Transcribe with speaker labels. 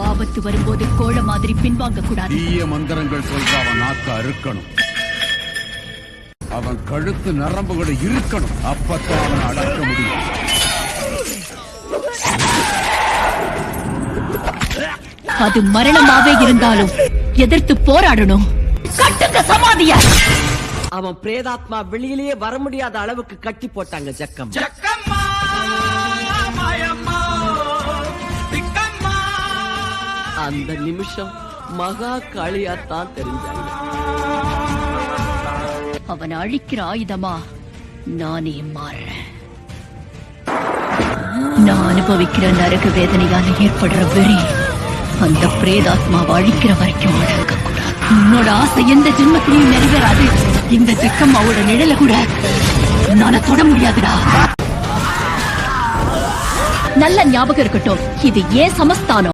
Speaker 1: ஆபத்து வரும்போது கோழ மாதிரி பின்வாங்க கூடாது.
Speaker 2: தீய மந்திரங்கள் சொல்ற அவன் நாக்க அறுக்கணும். அவன் கழுத்து நரம்புகளை இருக்கணும். அப்பத்தான் அவனை அடக்க முடியும்.
Speaker 1: அது மரணமாவே இருந்தாலும் எதிர்த்து போராடணும். கட்டுங்க சமாதியா.
Speaker 3: அவன் பிரேதாத்மா வெளியிலேயே வர முடியாத அளவுக்கு கட்டி போட்டாங்க ஜக்கம். அந்த நிமிஷம் மகா காளியாத்தான் தெரிஞ்சாங்க.
Speaker 1: அவனை அழிக்கிற ஆயுதமா நானே மாறுறேன். நான் அனுபவிக்கிற நரக வேதனையால ஏற்படுற வெறி அந்த பிரேதாத்மாவை அழிக்கிற வரைக்கும் அடக்க கூடாது. உன்னோட ஆசை எந்த ஜென்மத்திலையும் நிறைவேறாது. இந்த ஜக்கம்மாவோட நிழல கூட நான தொட முடியாதுடா. நல்ல ஞாபகம் இருக்கட்டும், இது ஏன் சமஸ்தானம்.